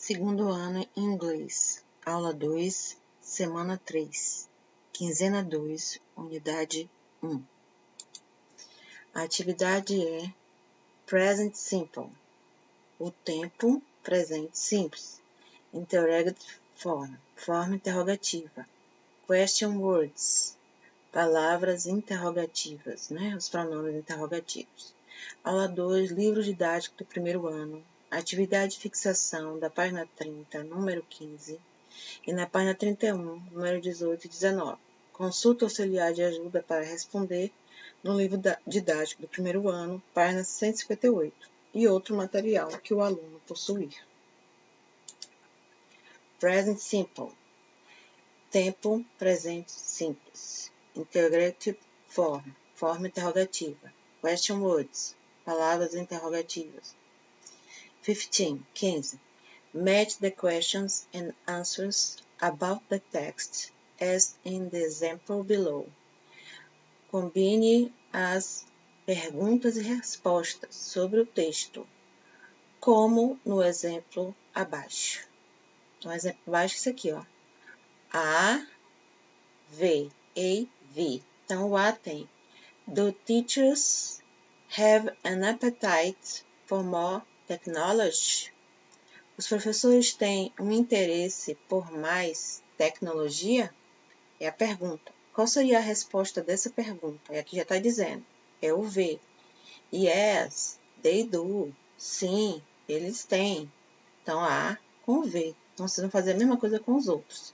Segundo ano em inglês, aula 2, semana 3, quinzena 2, unidade 1. A atividade é Present Simple, o tempo presente simples. Interrogative form, forma interrogativa. Question words, palavras interrogativas, os pronomes interrogativos. Aula 2, livro didático do primeiro ano. Atividade de fixação da página 30, número 15, e na página 31, número 18 e 19. Consulta auxiliar de ajuda para responder no livro didático do primeiro ano, página 158, e outro material que o aluno possuir. Present Simple, tempo presente simples. Interrogative form, forma interrogativa. Question words, palavras interrogativas. 15. Match the questions and answers about the text as in the example below. Combine as perguntas e respostas sobre o texto, como no exemplo abaixo. Então, o exemplo abaixo é isso aqui, ó. A, V, E, V. Então, o A tem: Do teachers have an appetite for more technology? Os professores têm um interesse por mais tecnologia? É a pergunta. Qual seria a resposta dessa pergunta? E aqui já está dizendo, é o V. Yes, they do. Sim, eles têm. Então, A com V. Então, vocês vão fazer a mesma coisa com os outros.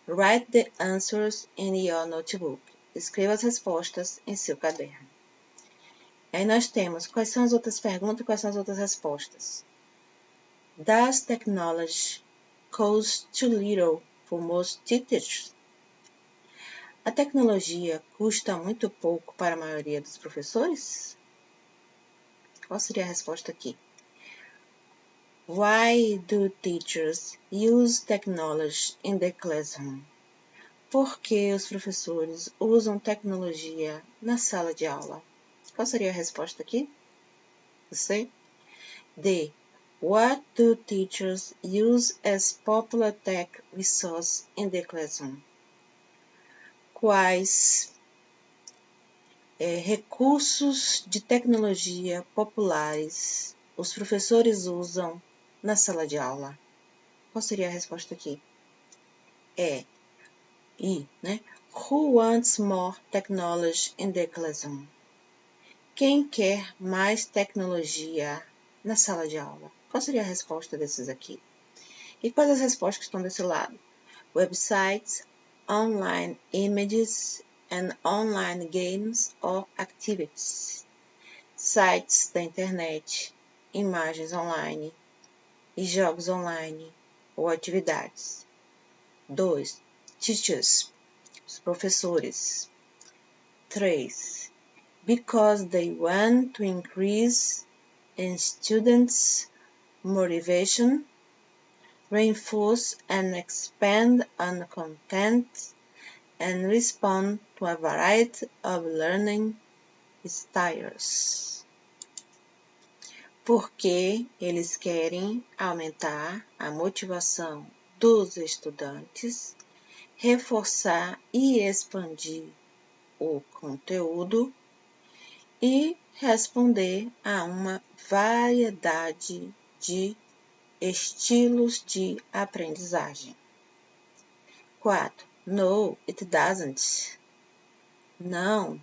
Write the answers in your notebook. Escreva as respostas em seu caderno. Aí nós temos quais são as outras perguntas e quais são as outras respostas. Does technology cost too little for most teachers? A tecnologia custa muito pouco para a maioria dos professores? Qual seria a resposta aqui? Why do teachers use technology in the classroom? Por que os professores usam tecnologia na sala de aula? Qual seria a resposta aqui? Você? D. What do teachers use as popular tech resources in the classroom? Quais recursos de tecnologia populares os professores usam na sala de aula? Qual seria a resposta aqui? Who wants more technology in the classroom? Quem quer mais tecnologia na sala de aula? Qual seria a resposta desses aqui? E quais as respostas que estão desse lado? Websites, online images and online games or activities. Sites da internet, imagens online e jogos online ou atividades. 2. Teachers, os professores. 3. Because they want to increase in students' motivation, reinforce and expand on content, and respond to a variety of learning styles. Porque eles querem aumentar a motivação dos estudantes, reforçar e expandir o conteúdo e responder a uma variedade de estilos de aprendizagem. 4. No, it doesn't. Não.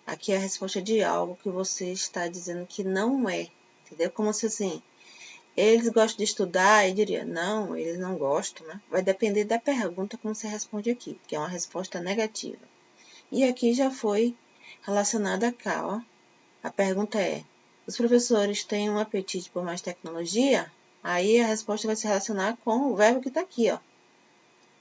Aqui é a resposta de algo que você está dizendo que não é. Entendeu? Como se assim, eles gostam de estudar e diria, não, eles não gostam, né? Vai depender da pergunta como você responde aqui, que é uma resposta negativa. E aqui já foi relacionada a cá, ó. A pergunta é, os professores têm um apetite por mais tecnologia? Aí a resposta vai se relacionar com o verbo que está aqui, ó.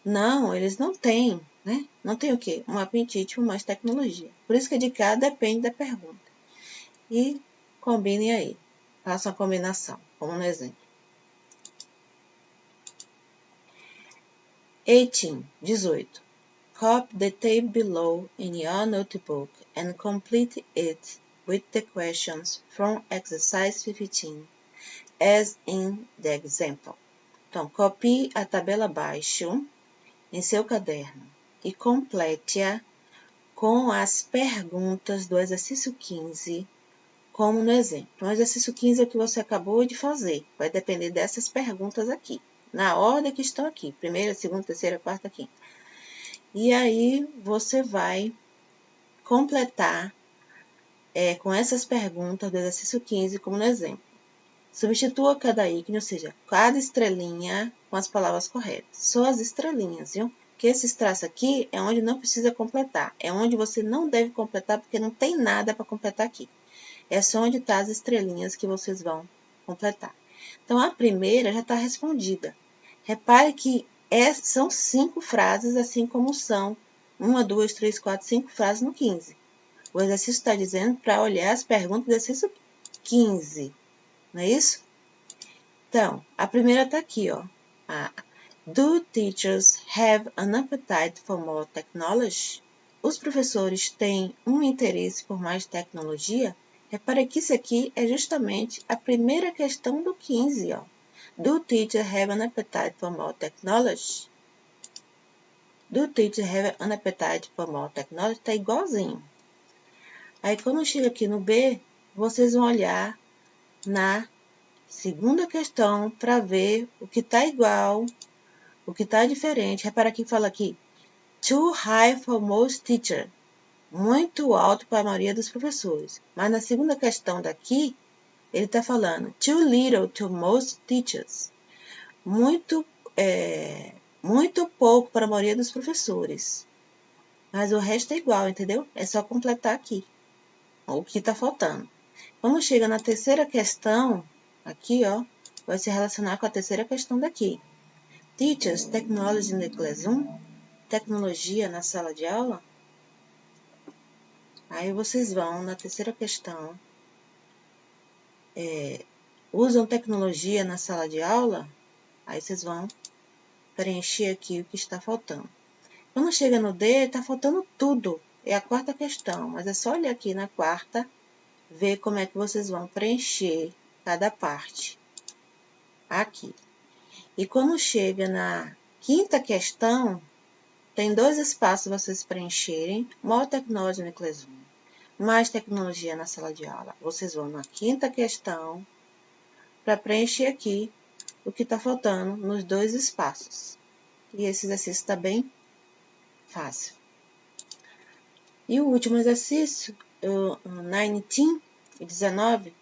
Não, eles não têm, né? Não tem o quê? Um apetite por mais tecnologia. Por isso que de cá depende da pergunta. E combinem aí. Façam a combinação, como no exemplo. 18. Copy the table below in your notebook and complete it with the questions from exercise 15, as in the example. Então, copie a tabela abaixo em seu caderno e complete-a com as perguntas do exercício 15, como no exemplo. O exercício 15 é o que você acabou de fazer. Vai depender dessas perguntas aqui, na ordem que estão aqui. Primeira, segunda, terceira, quarta, quinta. E aí, você vai completar com essas perguntas do exercício 15, como no exemplo. Substitua cada ícone, ou seja, cada estrelinha com as palavras corretas. Só as estrelinhas, viu? Porque esses traços aqui é onde não precisa completar. É onde você não deve completar, porque não tem nada para completar aqui. É só onde estão as estrelinhas que vocês vão completar. Então, a primeira já está respondida. Repare que são 5 frases, assim como são 1, 2, 3, 4, 5 frases no 15. O exercício está dizendo para olhar as perguntas do exercício 15. Não é isso? Então, a primeira está aqui, ó. Do teachers have an appetite for more technology? Os professores têm um interesse por mais tecnologia? Repare que isso aqui é justamente a primeira questão do 15, ó. Do teachers have an appetite for more technology? Do teachers have an appetite for more technology? Está igualzinho. Aí, quando chega aqui no B, vocês vão olhar na segunda questão para ver o que está igual, o que está diferente. Repara que fala aqui, too high for most teachers. Muito alto para a maioria dos professores. Mas na segunda questão daqui, ele está falando, too little to most teachers. Muito pouco para a maioria dos professores. Mas o resto é igual, entendeu? É só completar aqui o que está faltando. Quando chega na terceira questão, aqui, ó, vai se relacionar com a terceira questão daqui. Teachers, technology in the classroom? Tecnologia na sala de aula? Aí vocês vão na terceira questão. Usam tecnologia na sala de aula? Aí vocês vão preencher aqui o que está faltando. Quando chega no D, está faltando tudo. É a quarta questão, mas é só olhar aqui na quarta, ver como é que vocês vão preencher cada parte. Aqui. E quando chega na quinta questão, tem 2 espaços para vocês preencherem. More technology in the classroom. Mais tecnologia na sala de aula. Vocês vão na quinta questão para preencher aqui o que está faltando nos 2 espaços. E esse exercício está bem fácil. E o último exercício, o 19,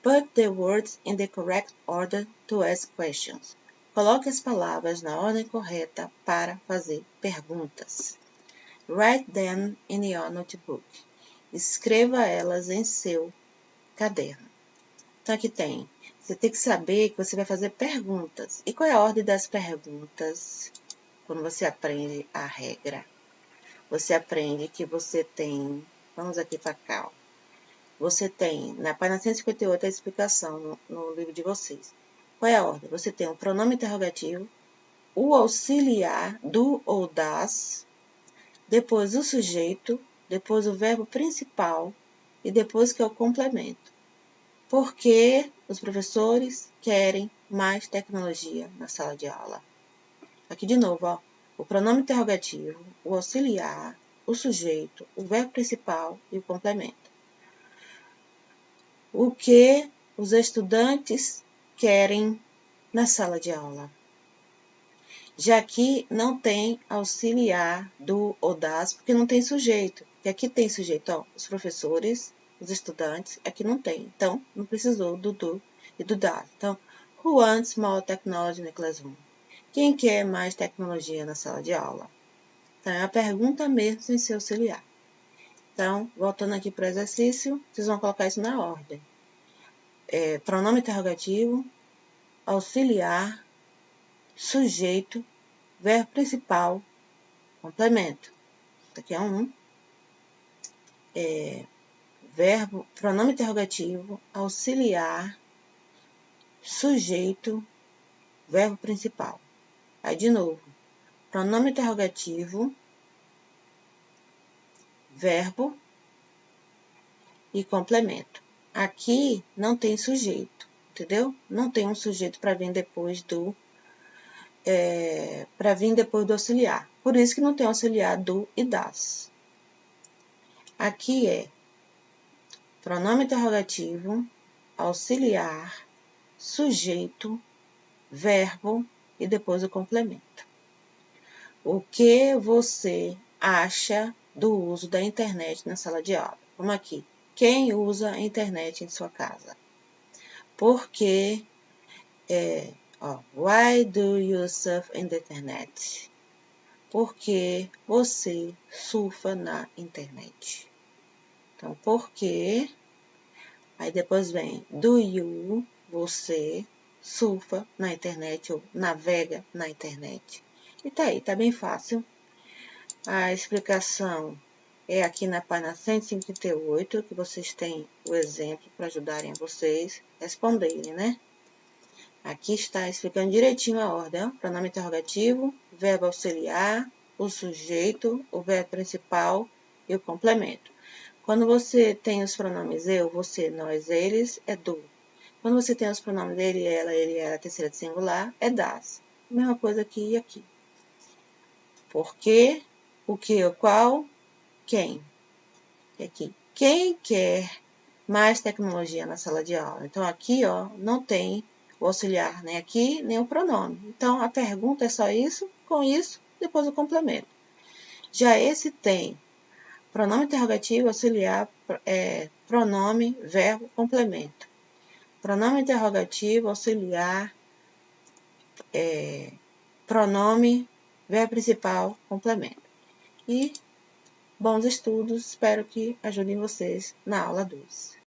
put the words in the correct order to ask questions. Coloque as palavras na ordem correta para fazer perguntas. Write them in your notebook. Escreva elas em seu caderno. Então, aqui tem. Você tem que saber que você vai fazer perguntas. E qual é a ordem das perguntas? Quando você aprende a regra. Você aprende que você tem... Vamos aqui para cá, ó. Você tem, na página 158, a explicação no livro de vocês. Qual é a ordem? Você tem o pronome interrogativo, o auxiliar do ou das, depois o sujeito, depois o verbo principal e depois que é o complemento. Porque os professores querem mais tecnologia na sala de aula. Aqui de novo, ó, o pronome interrogativo, o auxiliar, o sujeito, o verbo principal e o complemento. O que os estudantes querem na sala de aula. Já aqui não tem auxiliar do ou das, porque não tem sujeito. E aqui tem sujeito, ó, os professores, os estudantes, aqui não tem. Então, não precisou do e do das. Então, who wants more technology in the classroom? Quem quer mais tecnologia na sala de aula? Então, é a pergunta mesmo sem ser auxiliar. Então, voltando aqui para o exercício, vocês vão colocar isso na ordem. Pronome interrogativo, auxiliar, sujeito, verbo principal, complemento. Isso aqui é verbo, pronome interrogativo, auxiliar, sujeito, verbo principal. Aí, de novo, pronome interrogativo, verbo e complemento. Aqui não tem sujeito, entendeu? Não tem um sujeito para vir depois do para vir depois do auxiliar. Por isso que não tem auxiliar do e das. Aqui é pronome interrogativo, auxiliar, sujeito, verbo e depois o complemento. O que você acha do uso da internet na sala de aula? Como aqui. Quem usa a internet em sua casa? Por que? Why do you surf in the internet? Porque você surfa na internet. Então, por quê? Aí depois vem do you, você surfa na internet ou navega na internet. E tá aí, tá bem fácil. A explicação é aqui na página 158, que vocês têm o exemplo para ajudarem vocês a responderem, né? Aqui está explicando direitinho a ordem, ó. Pronome interrogativo, verbo auxiliar, o sujeito, o verbo principal e o complemento. Quando você tem os pronomes eu, você, nós, eles, é do. Quando você tem os pronomes ele, ela, terceira de singular, é das. Mesma coisa aqui e aqui. Por quê? O que, o qual, quem. E aqui. Quem quer mais tecnologia na sala de aula? Então, aqui, ó, não tem o auxiliar nem aqui, nem o pronome. Então, a pergunta é só isso, com isso, depois o complemento. Já esse tem pronome interrogativo, auxiliar, pronome, verbo, complemento. Pronome interrogativo, auxiliar, pronome, verbo principal, complemento. E bons estudos, espero que ajudem vocês na aula 2.